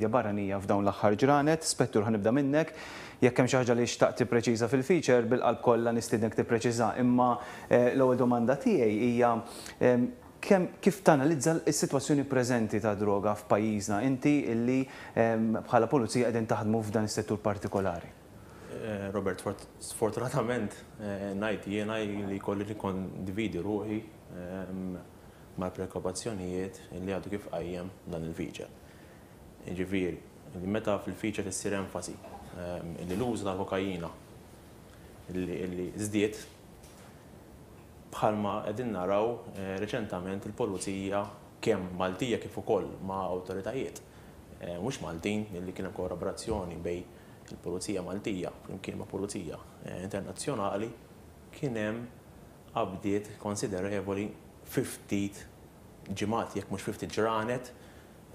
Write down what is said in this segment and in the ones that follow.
barranija f'dawn l-aħħar ġranet, Spettur ħanibda minnek, jekk hemm xi ħaġa li xtaqt tippreċiża fil-feature bil-qalb kollha nistiednek tippreċiża, imma l-ewwel domanda tiegħi hija kif tanalizza s-sitwazzjoni preżenti ta' droga f'pajjiżna inti illi bħala pulizija qegħdin taħdmu f'dan is-settur partikolari. Robert, sfortunatament ngħid jiena li jkolli nikkondividi ruħi mal-preokkupazzjonijiet li għadu kif qajjem dan il-feature. Ġifieri, li meta fil-feature issir enfasi li l-użu tal-kokaina li żdied bħalma qegħdin naraw reċentament il-pulizija kemm Maltija kif ukoll ma' awtoritajiet mhux Maltin li kien hemm kollaborazzjoni bejn il-Pulizija Maltija flimkien ma' Pulizija Internazzjonali kien hemm qabdiet konsiderevoli 50 ġimgħat jekk mhux 50 ġranet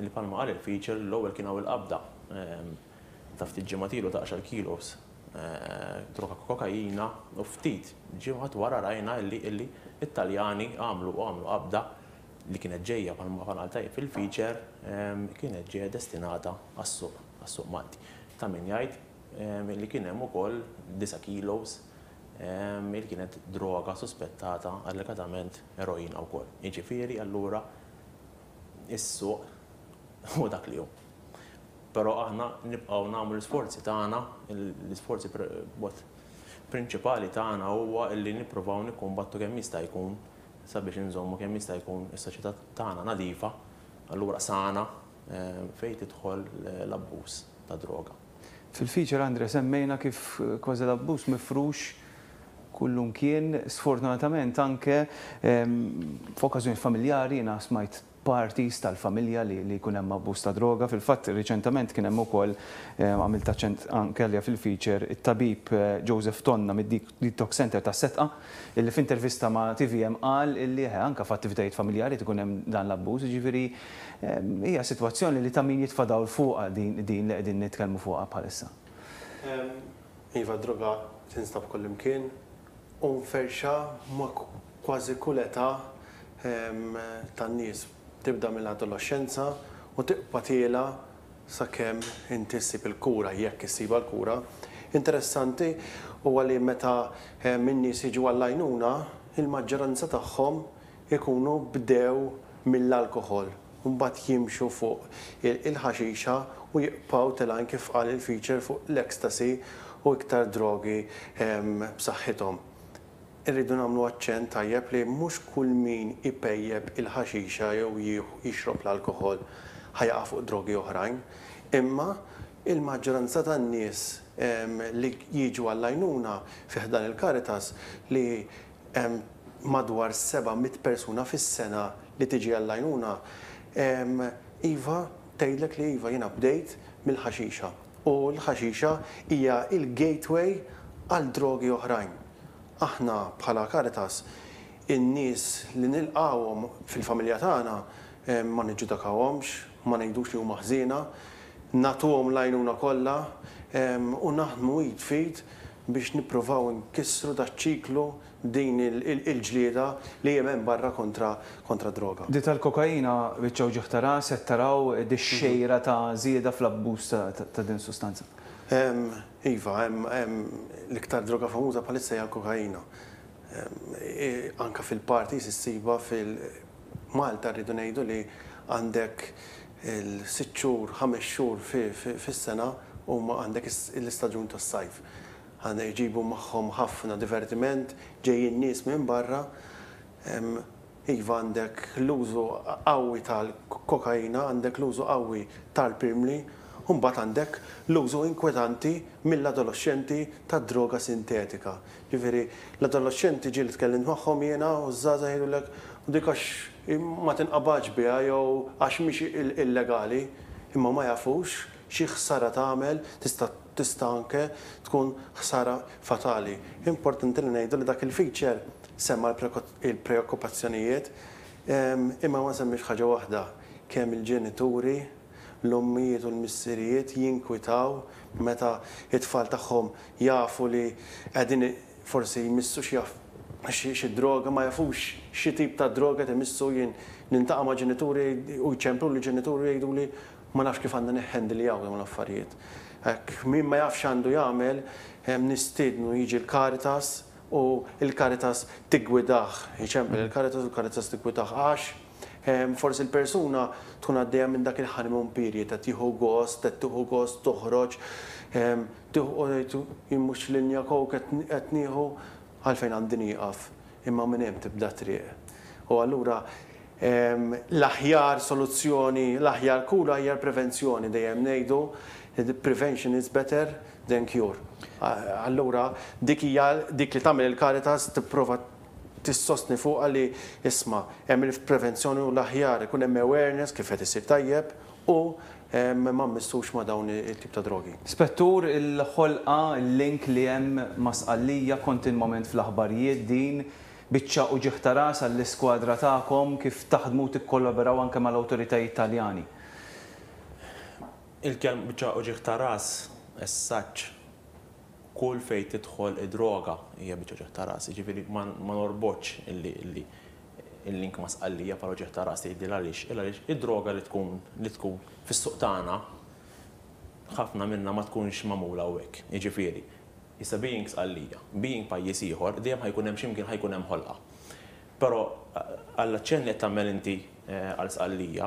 li palma qal il-feature l-ewwel kien hawn il-qabda ta' ftit ġimgħatilu ta' 10 kilos droga kokaina u ftit ġimgħat wara rajna illi Italjani għamlu qabda li kienet ġejja palma qal tajjeb fil-feature kienet ġejja destinata għas-suq Malti. Ta' min jgħid li kien hemm ukoll 9 kilos li kienet droga suspettata allegatament eroina wkoll. Jiġifieri allura is-suq u dak li hu. Però aħna nibqgħu nagħmlu l-isforzi tagħna, l-isforzi prinċipali tagħna huwa li nippruvaw nikkumbattu kemm jista' jkun sabiex inżommu kemm jista' jkun is-soċjetà tagħna nadifa, allura sana fejn tidħol l-abbuż ta' droga. Fil-feature Andre semmejna kif kważi l-abbuż mifrux kullum kien, sfortunatament anke f'okkażjoni familjari jiena smajt parties tal-familja li jkun hemm abbuż ta' droga. Fil-fatt riċentament kien hemm ukoll għamilt aċċent anke fil-feature it-tabib Joseph Tonna mid-Detox Center ta' Setqa illi f'intervista ma' TVM qal illi anke f'attivitajiet familjari tkun hemm dan l-abbuż, jiġifieri hija sitwazzjoni li ta' min jitfadaw fuqha din li qegħdin nitkellmu fuqha bħalissa. Iva droga tinstab kullimkien u mferxa ma' kważi kull età tan-nies. Tibda mill-adolescenza u tiqpa' tiela sakemm inti ssib il-kura jekk issiba l-kura. Interessanti huwa li meta min nies jiġu għall-għajnuna, il-maġġoranza tagħhom ikunu bdew mill-alkoħol u mbagħad jimxu fuq il-ħaxixa u jibqgħu telgħin kif qal il-feature fuq l-ecstasy u iktar drogi b'saħħithom. Irridu nagħmlu aċċent tajjeb li mhux kull min ipejjeb il-ħaxixa jew jixrob l-alkoħol ħajaqa' fuq drogi oħrajn, imma il-maġġoranza tan-nies li jiġu għall-għajnuna fih dan il-Caritas li madwar 700 persuna fis-sena li tiġi għall-għajnuna iva tgħidlek li iva jiena bdejt mill-ħaxixa u l-ħaxixa hija il-gateway għal drogi oħrajn. Aħna bħala Caritas in-nies li nilqawhom fil-familja tagħna ma niġġudikawhomx, ma ngħidux li huma ħżiena, nagħtuhom l-għajnuna kollha u naħdmu id fit biex nippruvaw nkissru daċ-ċiklu din il-ġlieda li hemm barra kontra droga. Di tal-kokaina biċċew ġieħ tara se taraw dix-xejra ta' żieda fl-abbuż ta' din sustanza. Iva, l-iktar droga famuża bħalissa hija l-kokaina. Anke fil-parties issiba fil-Malta rridu ngħidu li għandek il-6 xhur, 5 xhur fis-sena huma għandek l-istaġun tas-sajf. Għandek jġibu magħhom ħafna divertiment, ġejjin nies minn barra. Iva għandek l-użu qawwi tal-kokaina, għandek l-użu qawwi tal-pirmli, u mbagħad għandek l-użu inkwetanti mill-adolescenti tad droga sintetika. Ġifieri l-adolescenti ġieli tkellimt magħhom jiena u żgħażagħ jgħidulek u dik għax ma tinqabadx biha jew għax mhix illegali, imma ma jafux xi ħsara tagħmel tista' anke tkun ħsara fatali. Importanti li ngħidu li dak il-feature semma l-preokkupazzjonijiet imma ma semmix ħaġa waħda kemm il-ġenituri l-ommijiet u l-missirijiet jinkwitaw meta it-tfal tagħhom jafu li qegħdin forsi jmissu xi droga ma jafux xi tip ta' droga imissu jien nintaqa' ma' ġenituri u jċemplu li ġenituri jgħiduli ma nafx kif għandna neħħendli dawn l-affarijiet. Min ma jafx għandu jagħmel nistiednu jiġi l-Caritas u l-Caritas tiggwidah, jiċempel il-Caritas u l-Caritas tiggwidah għax forsi l-persuna tkun għaddejja minn dak il-honeymoon period, qed tieħu gost, toħroġ, jimmux linja kok qed nieħu għalfejn għandi nieqaf, imma minn hemm tibda triq. U allura l-aħjar soluzzjoni, l-aħjar kura hija prevenzjoni dejjem ngħidu prevention is better than cure. Allura dik li tagħmel il-Caritas tipprova tissostni fuq għalli isma' hemm il-prevenzjoni u l-aħjar ikun hemm awareness kif qed isir tajjeb u ma mmissux ma' dawn it-tip ta' drogi. Spettur, il-ħolqa, il-link li hemm ma' Sqallija kontinwament fl-aħbarijiet din biċċa u ġieħ ta' ras għall-iskwadra tagħkom kif taħdmu tikkollaboraw anke mal-awtoritajiet Taljani. Il-kelm biċċa u ġieħ ta' ras as-saġġ kull fejn tidħol id-droga hija biċċa ġieħ ta' ras, jiġifieri ma norbotx il-link ma' Sqallija bħala ġieħ ta' ras jgħidli għaliex id-droga li tkun fis-suq tagħna ħafna minnha ma tkunx magħmula hawnhekk. Jiġifieri issa being Sqallija, being pajjiż ieħor, dejjem ħajkun hemm x'imkien ħajkun hemm ħolqa. Però għall-aċċenn li tagħmel inti għal Sqallija,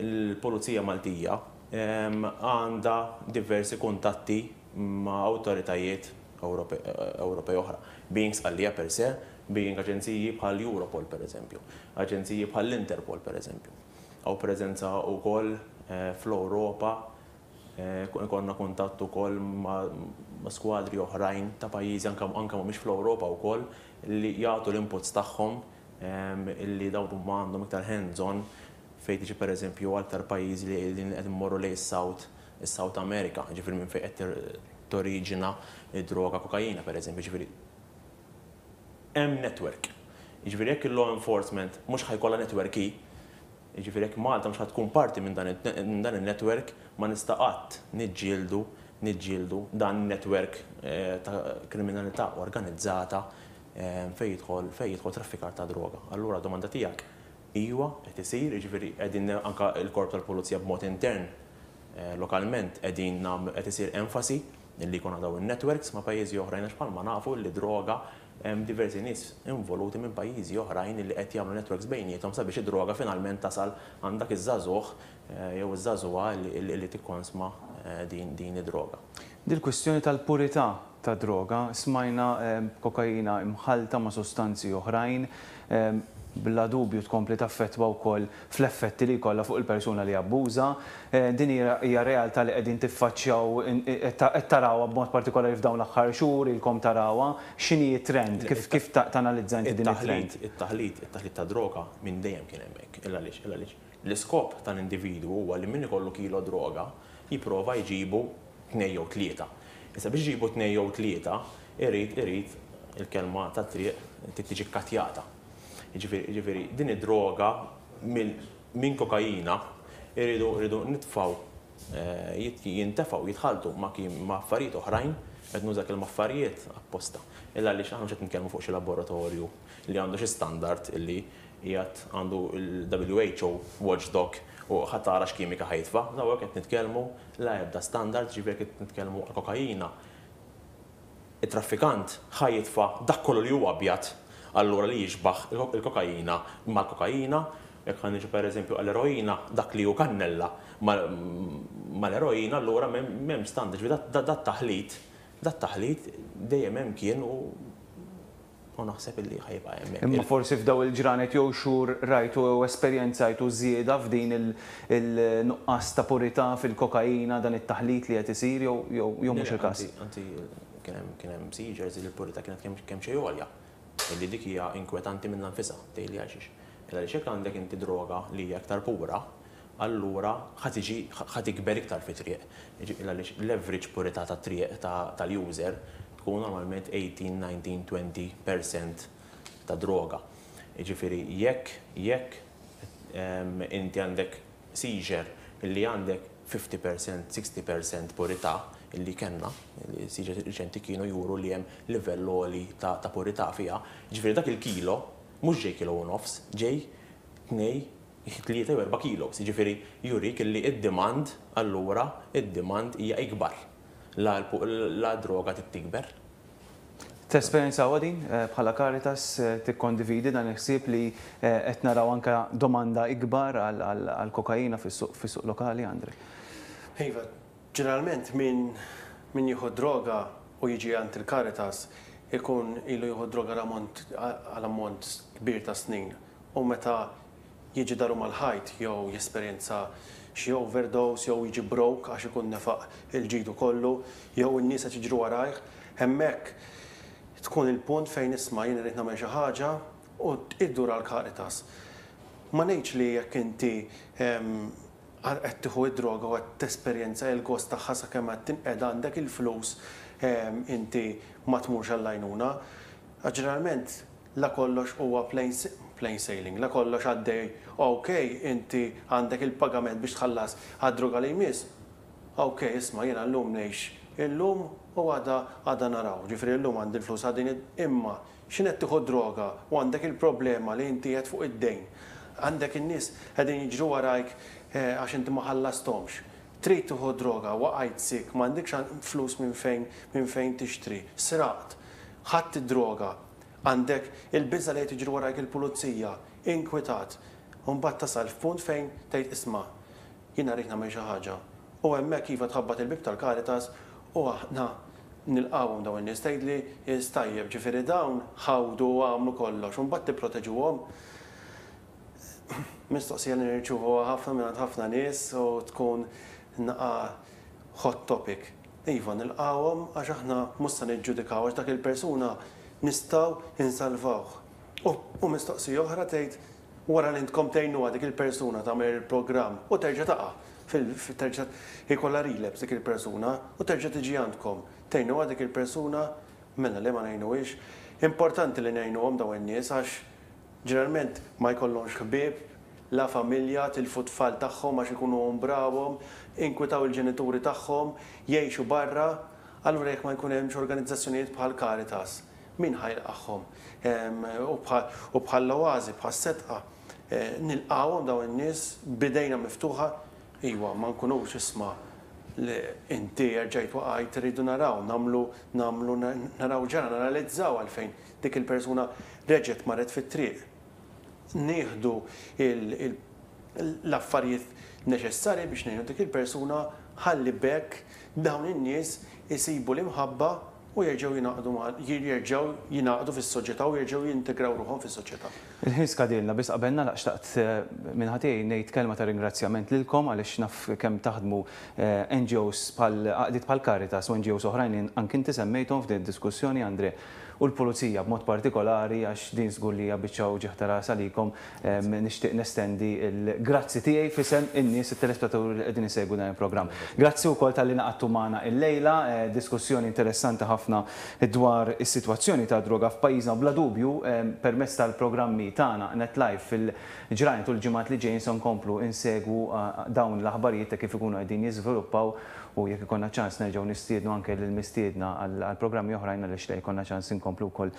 il-Pulizija Maltija għandha diversi kuntatti ma' awtoritajiet Ewropej oħra. Being Sqallija per se, being aġenziji bħal Europol pereżempju, aġenziji bħal Interpol pereżempju. Aw preżenza wkoll fl-Ewropa, konna kuntatt ukoll ma' skwadri oħrajn ta' pajjiżi anke mhumiex fl-Ewropa wkoll li jagħtu l-inputs tagħhom illi dawn huma għandhom iktar hands-on fejn tiġi pereżempju aktar pajjiżi li qed immorru lejn is-South America, ġifieri minn fejn qed toriġina id-droga kokaina pereżempju, ġifieri hemm network. Jiġifieri jekk il-law enforcement mhux ħajkollha networki, jiġifieri jekk Malta mhux ħadd tkun parti minn dan il-network ma nista' qatt niġġieldu dan in-network ta' kriminalità organizzata fejn jidħol traffikar ta' droga. Allura domanda tiegħek iwa qed isir, jiġifieri qegħdin anke l-korp tal-Pulizija b'mod intern lokalment qed isir enfasi li jkun daw in-networks ma' pajjiżi oħrajn għax bħalma nafu li droga hemm diversi nies involuti minn pajjiżi oħrajn li qed jagħmlu networks bejniethom sabiex id-droga finalment tasal għandak iż-żagħżugħ jew iż-żagħżugħa li tikkonsma din id-droga. Dil-kwistjoni tal-purità ta' droga smajna kokaina imħalta ma' sostanzi oħrajn bla dubju tkompli taffettwa wkoll fl-effetti li jkollha fuq il-persuna li abbuża. Din hija realtà li qegħdin tiffaċċjaw qed tarawha b'mod partikolari f'dawn l-aħħar xhur ilkom tarawha. X'inhi trend? Kif tanalizza inti din it-trend? It-taħlit ta' droga minn dejjem kien hemmhekk. Għaliex l-iskop tal-individwu huwa li min ikollu kilo droga jipprova jġibu 2 jew 3. Issa biex jġibu 2 jew 3 irid il-kelma ta' triq tiġi kkatjata. Jiġifieri din id-droga minn kokaina iridu nitfgħu jintefgħu jitħaltu ma' affarijiet oħrajn qed nuża kelma affarijiet apposta. Illa għaliex aħna qed nitkellmu fuq xi laboratorju li għandu xi standard illi qiegħed għandu il-WHO watchdog u ħatara x'kimika ħajtfa'. Daw qed nitkellmu la ebda standard, ġifieri qed nitkellmu għal kokaina. It-traffikant ħajitfa' dak kollu li huwa abjad allura li jiġbaħ il-kokaina mal-kokaina, jekk ħan niġu pereżempju għall-eroina dak li hu kannella mal-eroina allura m'hemm standard, dat-taħlit dejjem hemm kien u naħseb illi ħajbqa' hemmhekk. Imma forsi f'daw il-ġranet jew xhur rajtu u esperjenzajtu żieda f'din il-nuqqas ta' purità fil-kokaina dan it-taħlit li qed isir jew mhux il-każ. Anti kien hemm seizures li l-purità kienet kemm xejn għolja. Illi dik hija inkwetanti minn nfisha tgħidli għaxiex. Illa li xekk għandek inti droga li hija aktar pura, allura ħadd ikber iktar fi triq. Illa li l-average purità ta' triq tal-user tkun normalment 18-19-20% ta' droga. Jiġifieri jekk inti għandek seizure illi għandek 50%, 60% purità illi kellna, seizure riċenti kienu juru li hemm livell għoli ta' purità fiha. Ġifieri dak il-kilo mhux ġej kilo u nofs, ġej 2 3 u 4 kilos, jiġifieri jurik li id-demand allura id-demand hija ikbar. La droga tikber. T-esperienza għadin bħala Caritas tikkondividi dan il-ħsieb li qed naraw anke domanda ikbar għal kokaina fis-suq lokali, Andre? Iva, ġeneralment min jieħu droga u jiġi għand il-Caritas ikun ilu jieħu droga għal ammont kbir ta' snin. U meta jiġi daru mal-ħajt jew jesperjenza xi overdose jew jiġi broke għax ikun nefaq il-ġidu kollu, jew in-nies qed jiġru warajh, hemmhekk tkun il-punt fejn isma' jien irid nagħmel xi ħaġa u iddur għall-Caritas. Ma ngħidx li jekk inti qed tieħu id-droga u qed tesperjenza l-gost tagħha sakemm qed tinqed għandek il-flus inti ma tmurx għall-għajnuna. Ġeneralment la kollox huwa plain sailing, la kollox għaddej, okej, inti għandek il-pagament biex tħallas għad-droga li jmiss. Okej, isma' jiena llum ngħix illum u għada naraw. Ġifri llum għandi l-flus għadin imma x'inhet tieħu droga u għandek il-problema li inti qed fuq id-dejn. Għandek in-nies qegħdin jiġru warajk għax inti ma ħallasthomx. Trid tieħu droga, waqgħid sik, m'għandekx flus minn fejn tixtri. Sraqt, ħadd id-droga, għandek il-biża li tiġri warajk il-pulizija, inkwetat. U mbagħad tasal f'punt fejn tgħid isma' jiena rrid nagħmel xi ħaġa. U hemmhekk iva tħabbat il-bib tal-Caritas u aħna nilqawhom dawn in-nies tgħidli jistajjeb ġifieri dawn ħawdu u għamlu kollox u mbagħad tipproteġuhom. Mistoqsija li nirċuvuha ħafna minn ħafna nies u tkun naqa' hot topic. Iva nilqawhom għax aħna mhux se niġġudikaw għax dak il-persuna nistgħu insalvawh. U mistoqsija oħra tgħid wara li intkom tgħinuha dik il-persuna tagħmel il-programm u terġa' taqa' terġa' jkollha relapse dik il-persuna u terġa' tiġi għandkom. Tgħinuha dik il-persuna mela li ma ngħinuhiex. Importanti li ngħinuhom dawn in-nies għax ġeneralment ma jkollhomx ħbieb, la familja, tilfu tfal tagħhom għax ikunu brawhom, inkwitaw il-ġenituri tagħhom, jgħixu barra, allura jekk ma jkun hemmx organizzazzjonijiet bħal Caritas, min ħajlqahom? U bħal l-oażi, bħal setqa, nilqawhom dawn in-nies bidejna miftuħa, iwa ma nkunux isma' li inti rġajt waqgħet iridu naraw, naraw ġara, nanalizzaw għalfejn dik il-persuna reġgħet marret fit-triq. Nieħdu l-affarijiet neċessarji biex ngħinu dik il-persuna ħalli bekk dawn in-nies isibu l-imħabba u jerġgħu jingħaqdu fis-soċjetà u jerġgħu jintegraw ruħhom fis-soċjetà. Il-ħin skadilna biex qabelna xtaqt minn ħatej ngħid kelma ta' ringrazzjament lilkom għaliex naf kemm taħdmu NGOs bħal Caritas u NGOs oħrajn anke inti semmejthom f'din id-diskussjoni, Andre, u l-Pulizija b'mod partikolari għax din żgur li biċċaw ġeħtara salikom nixtieq nestendi l-grazzi tiegħi fisem in-nies it-telespettaturi li qegħdin isegwu dan il-programm. Grazzi wkoll tal-li naqgħodtu magħna illejla, diskussjoni interessanti ħafna dwar is-sitwazzjoni ta' droga f'pajjiżna bla dubju permezz tal-programmi tagħna NetLife fil-ġranet u l-ġimgħat li ġejjin se nkomplu insegwu dawn l-aħbarijiet ta' kif ikunu qegħdin jiżviluppaw u jekk ikonna ċans nerġgħu nistiednu anke lill-mistiedna għall programmi oħrajn għaliex jkollna ċans inkomplu wkoll